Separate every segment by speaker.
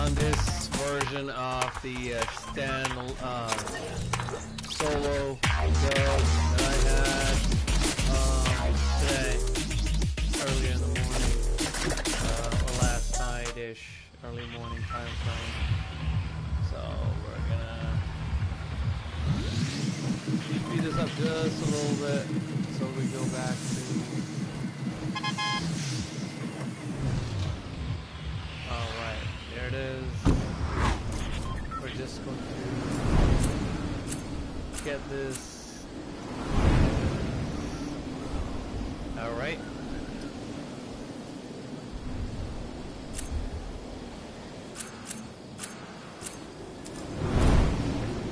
Speaker 1: on this version of the stand solo build that I had today, earlier in the morning, or last night-ish, early morning time frame. So we're gonna speed this up just a little bit so we go back to. Alright, there it is. We're just going to get this. Alright.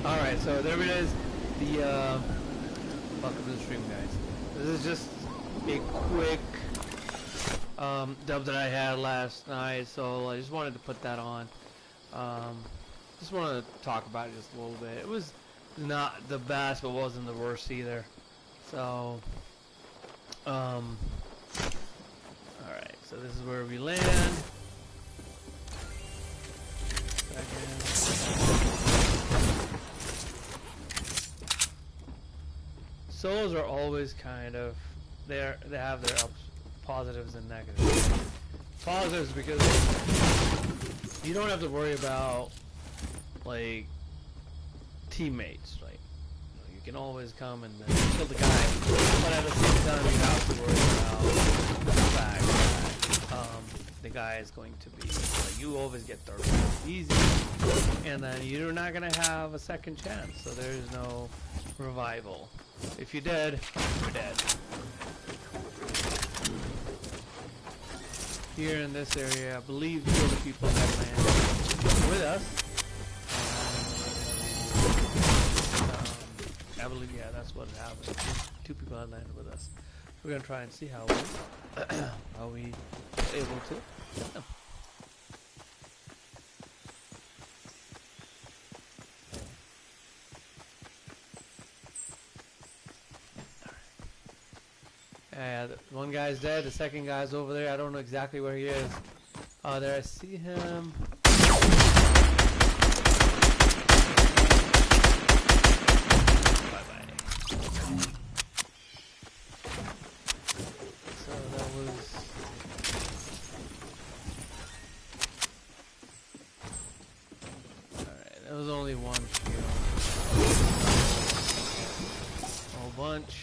Speaker 1: Alright, so there it is. The welcome to the stream, guys. This is just a quick dub that I had last night, so I just wanted to put that on. Just wanted to talk about it just a little bit. It was not the best, but wasn't the worst either. So, alright, so this is where we land. Solos are always kind of, they have their positives and negatives. Positives because you don't have to worry about like teammates, right? You can always come and kill the guy, but at the same time you have to worry about the fact that the guy is going to be like, you always get third easy, and then you're not gonna have a second chance, so there's no revival. If you're dead, you're dead. Here in this area, I believe two of the people that land with us. I believe, yeah, that's what happened. Two people that landed with us. We're gonna try and see how we able to get them. One guy's dead, the second guy's over there. I don't know exactly where he is. Oh, there, I see him. Bye-bye. So that was... Alright, there was only one shield. A whole bunch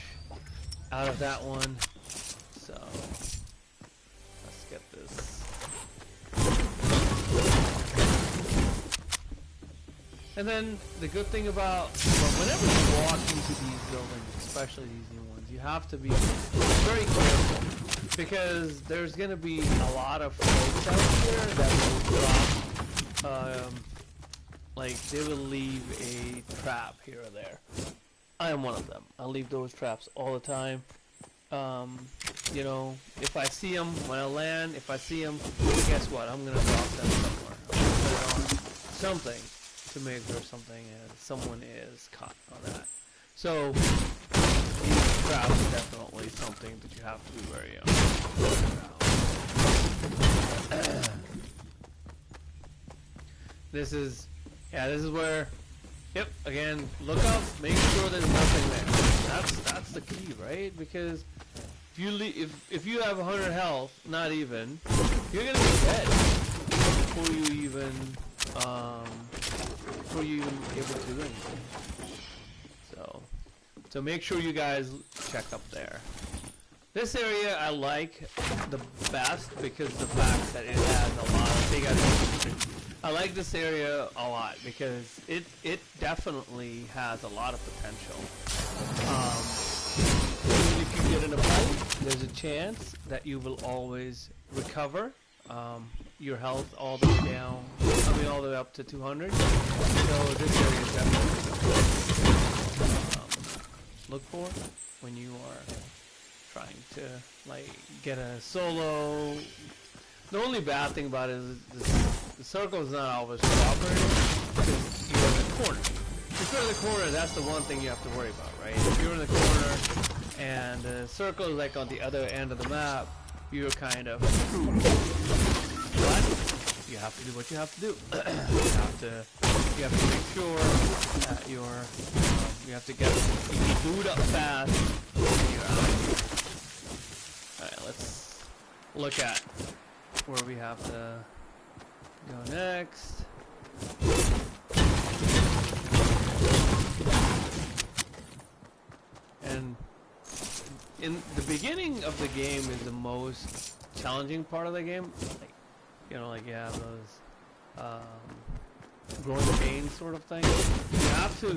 Speaker 1: out of that one. So let's get this. And then the good thing about, well, whenever you walk into these buildings, especially these new ones, you have to be very careful because there's going to be a lot of folks out here that will drop, like they will leave a trap here or there. I am one of them. I leave those traps all the time. You know, if I see them when I land, if I see them, guess what? I'm gonna drop them somewhere. I'm gonna put it on something to make sure someone is caught on that. So these traps are definitely something that you have to be very This is where. Yep. Again, look up. Make sure there's nothing there. That's the key, right? Because if you have 100 health, not even, you're gonna be dead before you even able to do anything. So make sure you guys check up there. This area I like the best because the fact that it has a lot of big advantages. I like this area a lot because it definitely has a lot of potential. Even if you get in a fight, there's a chance that you will always recover your health all the way down. I mean, all the way up to 200. So this area is definitely look for when you are trying to like get a solo. The only bad thing about it is the circle is not always cooperating because you're in the corner. If you're in the corner, that's the one thing you have to worry about, right? If you're in the corner and the circle is like on the other end of the map, you're kind of screwed. But you have to do what you have to do. you have to make sure that you have to get boot up fast. Alright, let's look at where we have to go next. And in the beginning of the game is the most challenging part of the game. Like, you know, like you have those growing pains sort of thing. You have to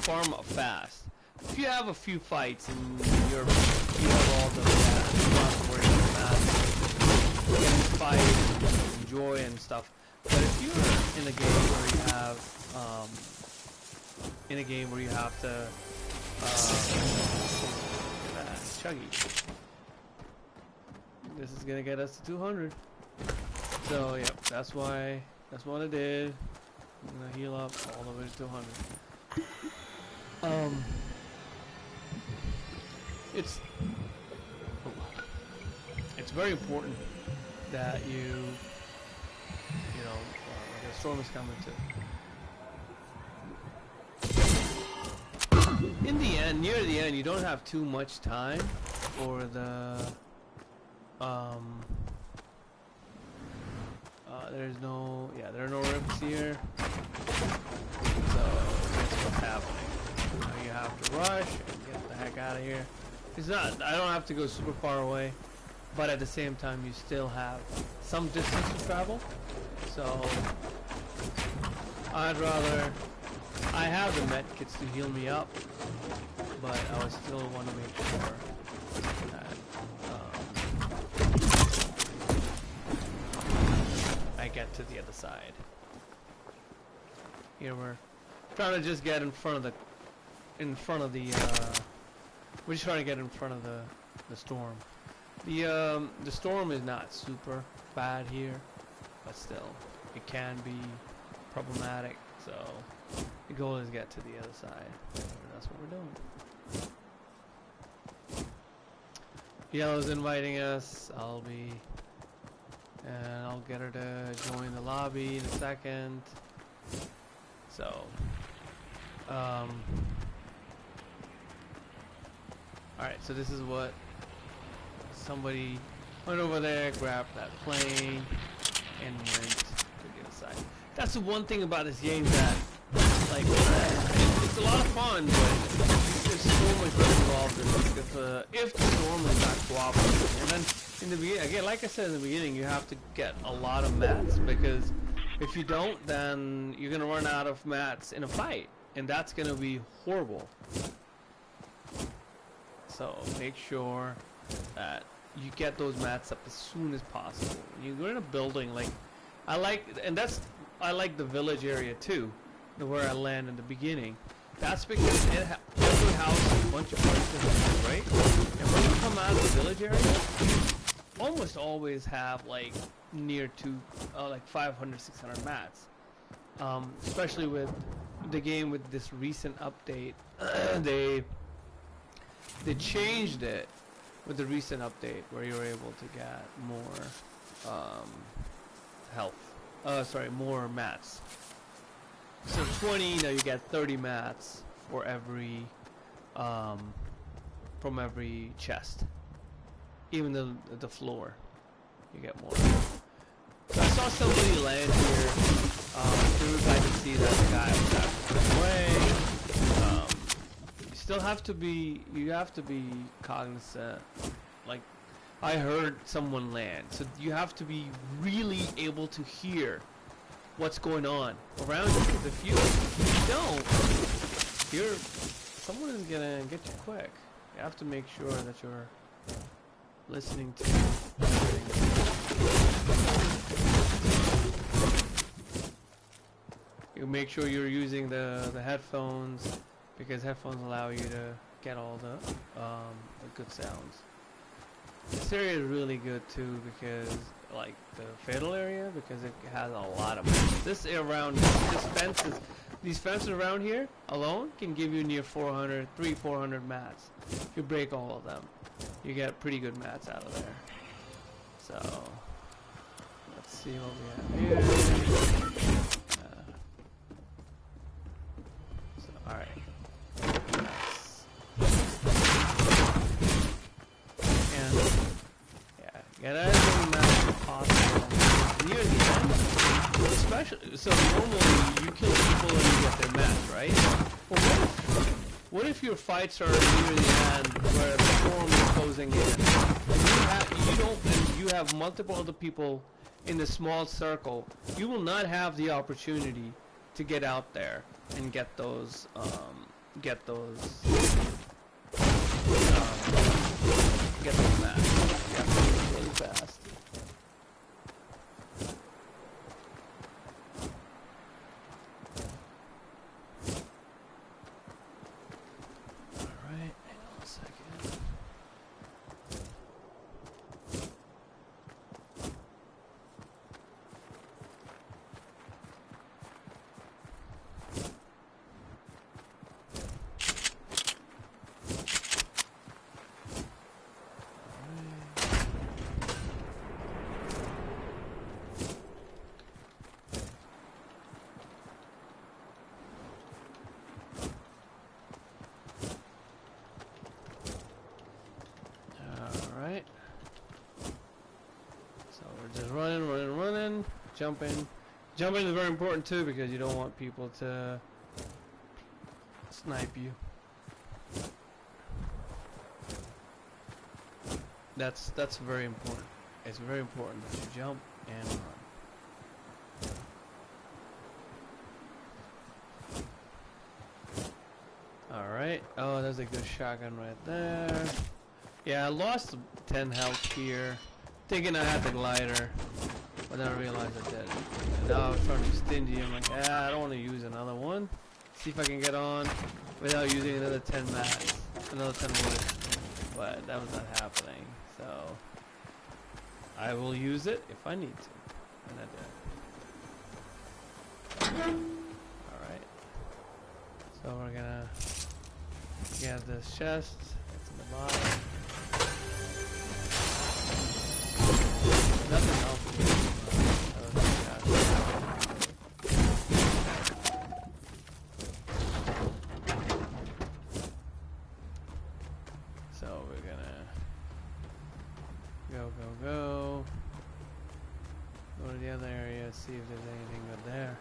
Speaker 1: farm up fast. If you have a few fights and you have all the mats, you don't have to worry about that. You can fight and enjoy and stuff. But if you're in a game where you have to Chuggy. This is gonna get us to 200. So yeah, that's what I did. I'm gonna heal up all the way to 200. It's very important that you know, the storm is coming too. In the end, near the end, you don't have too much time for the there are no rips here. So that's what's happening. Now you have to rush and get the heck out of here. It's not, I don't have to go super far away, but at the same time you still have some distance to travel. So I have the med kits to heal me up, but I would still want to make sure that I get to the other side. Here we're trying to just get in front of the we're just trying to get in front of the storm. The storm is not super bad here, but still it can be problematic. So the goal is to get to the other side. That's what we're doing. Yellow's inviting us. I'll get her to join the lobby in a second. So, alright, so this is what somebody went over there, grabbed that plane, and went to the other side. That's the one thing about this game that, like, it's a lot of fun, but there's so much involved in it. If the storm is not cooperating, and then in the beginning, again, like I said in the beginning, you have to get a lot of mats, because if you don't, then you're gonna run out of mats in a fight, and that's gonna be horrible. So make sure that you get those mats up as soon as possible. You're in a building, like I like the village area too, where I land in the beginning. That's because every house has a bunch of places, right? And when you come out of the village area, you almost always have like near to like 500, 600 mats. Especially with the game with this recent update, they changed it with the recent update where you're able to get more more mats. So 20, now you get 30 mats for every from every chest. Even the floor, you get more. So I saw somebody land here. I could see that the guy was actually away. You have to be cognizant. Like, I heard someone land, so you have to be really able to hear what's going on around you. Because if you don't, someone is gonna get you quick. You have to make sure that you're listening to. You make sure you're using the headphones, because headphones allow you to get all the good sounds. This area is really good too, because like the fatal area, because it has a lot of these fences around here alone can give you near 400 mats. If you break all of them, you get pretty good mats out of there. So let's see what we have here. So, alright. And, yeah, get as many maps as possible. Near the end, especially, so normally you kill people and you get their match, right? Well, what if your fights are near the end where the storm is closing in, and you have multiple other people in the small circle? You will not have the opportunity to get out there and get those get those matches. You have to do it really fast. Running, jumping. Jumping is very important too because you don't want people to snipe you. That's very important. It's very important that you jump and run. Alright. Oh, there's a good shotgun right there. Yeah, I lost 10 health here. Thinking I had the glider, but then I realized I didn't. And now I'm trying to be stingy. I'm like, I don't want to use another one. See if I can get on without using another 10 mats, another 10 wood. But that was not happening. So I will use it if I need to, and I did. All right. So we're gonna get this chest. It's in the bottom. Nothing else. So we're gonna go. Go to the other area, see if there's anything good there.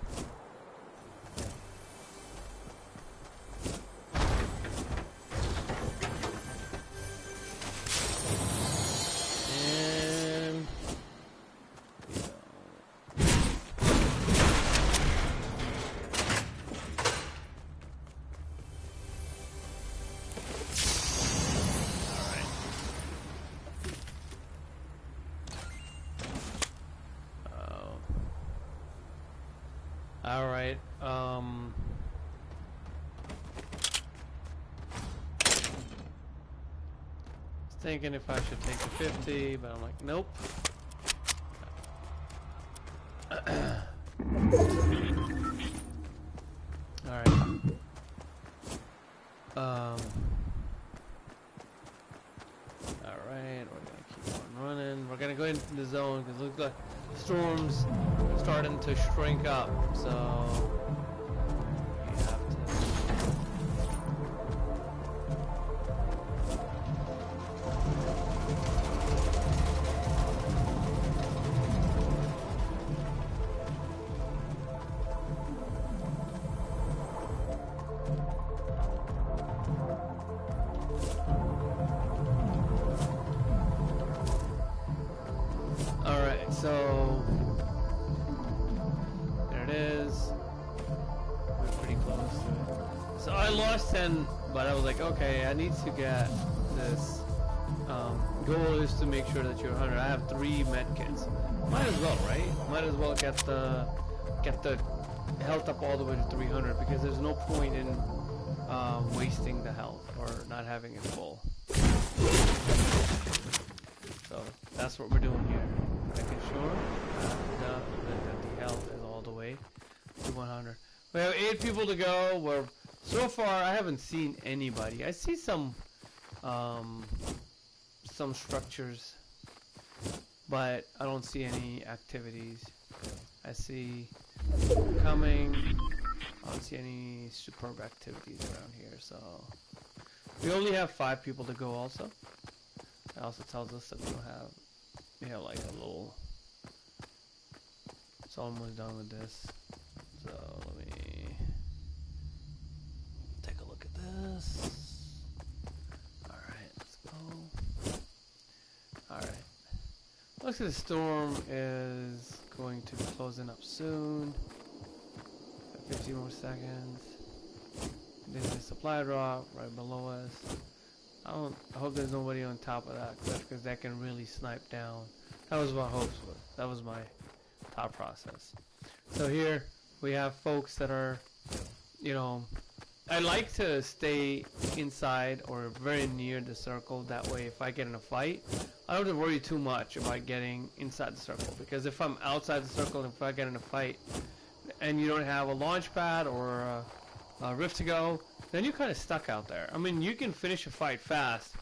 Speaker 1: Alright, I was thinking if I should take the 50, but I'm like, nope. Alright. Alright, we're gonna keep on running. We're gonna go into the zone because it looks like storm's starting to shrink up, so we have to. Alright, so there it is. We're pretty close to it. So I lost 10, but I was like, okay, I need to get this. Goal is to make sure that you're 100. I have 3 med kits. Might as well, right? Might as well get the health up all the way to 300 because there's no point in wasting the health or not having it full. So that's what we're doing here. Making sure that the health is all the way to 100. We have 8 people to go. We're so far I haven't seen anybody. I see some structures, but I don't see any activities. I see coming. I don't see any superb activities around here, so we only have 5 people to go also. It also tells us that we don't have, you know, like a little, it's almost done with this. So let me take a look at this. Alright, let's go. Alright. Looks like the storm is going to be closing up soon. 15 more seconds. There's a supply drop right below us. I hope there's nobody on top of that cliff because that can really snipe down. That was my hopes was. That was my thought process. So here we have folks that are, you know, I like to stay inside or very near the circle. That way if I get in a fight, I don't have to worry too much about getting inside the circle. Because if I'm outside the circle and if I get in a fight and you don't have a launch pad or a rift to go, then you're kind of stuck out there. I mean, you can finish a fight fast,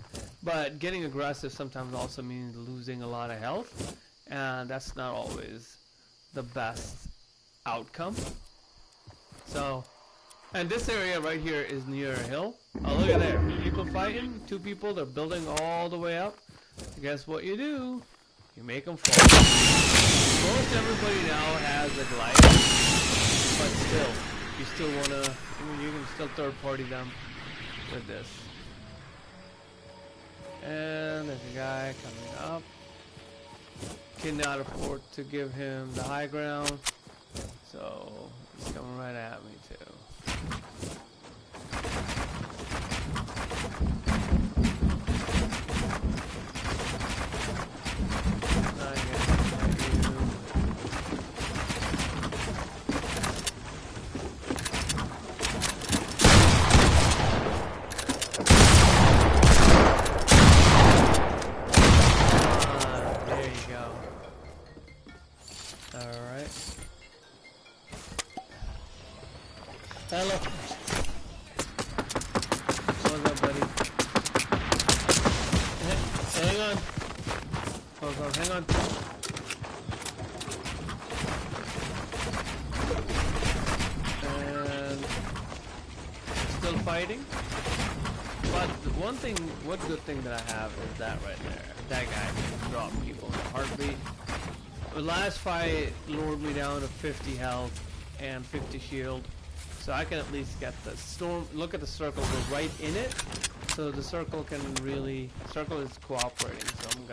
Speaker 1: but getting aggressive sometimes also means losing a lot of health, and that's not always the best outcome. So, and this area right here is near a hill. Oh, look at there. People fighting. 2 people. They're building all the way up. So guess what you do? You make them fall. Most everybody now has a glider, but still, you still want to, you can still third party them with this. And there's a guy coming up. Cannot afford to give him the high ground, so he's coming right at me too. Hello. What's up, buddy? Hang on. Hold on, hang on. And still fighting. But one good thing that I have is that right there. That guy can drop people in a heartbeat. The last fight lured me down to 50 health and 50 shield. So I can at least get the storm. Look at the circle, we're right in it. So the circle can really, circle is cooperating. So I'm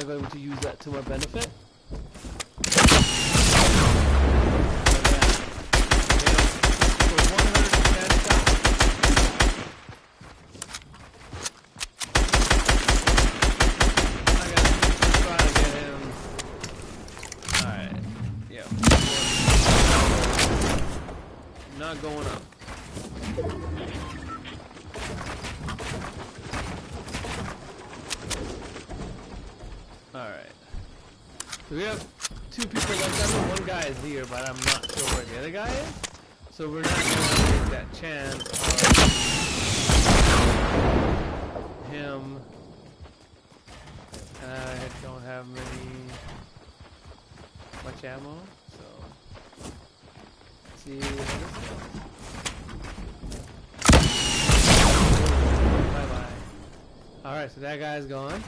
Speaker 1: going to use that to my benefit. Not going up. Alright. So we have 2 people left. I know one guy is here, but I'm not sure where the other guy is. So we're not going to take that chance of him. I don't have much ammo, so see how this goes. Bye bye. Alright, so that guy's gone.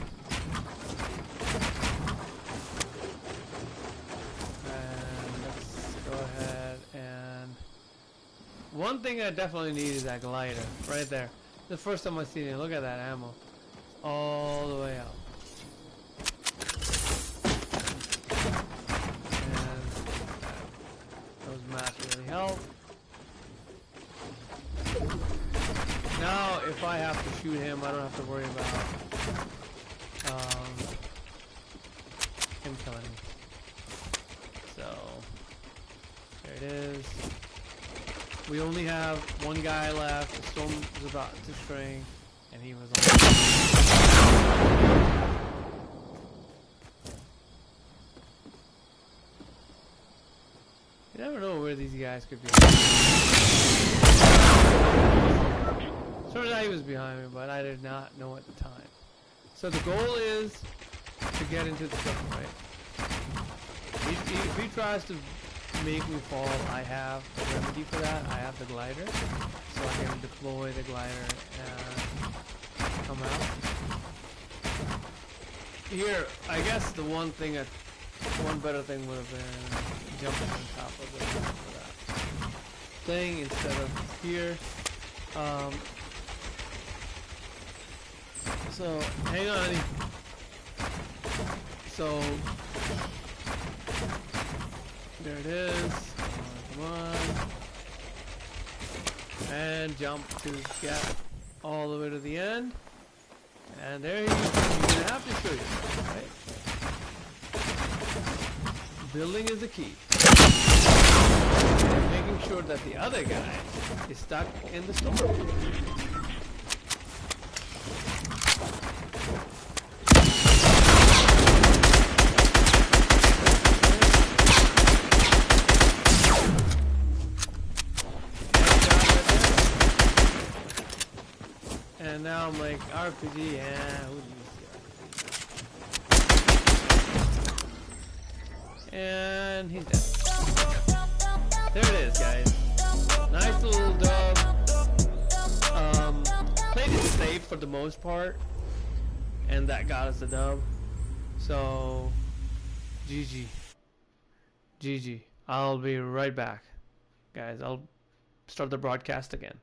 Speaker 1: And let's go ahead and one thing I definitely need is that glider right there. The first time I seen it, look at that ammo. All the way out. Mats really help. Now, if I have to shoot him, I don't have to worry about him killing me. So, there it is. We only have one guy left. The storm was about to string, and he was on. You never know where these guys could be. Turns out he was behind me, but I did not know at the time. So the goal is get into the zone, right? If he tries to make me fall, I have the remedy for that. I have the glider, so I can deploy the glider and come out. Here, I guess the one better thing would have been jumping on top of that thing instead of here. So hang on. So there it is. Come on. And jump to get all the way to the end. And there you go. You're gonna have to show you, right? Building is the key. And making sure that the other guy is stuck in the storm. And now I'm like, RPG, yeah, who needs and he's dead. There it is, guys. Nice little dub. Played it safe for the most part, and that got us the dub. So, GG. GG. I'll be right back, guys. I'll start the broadcast again.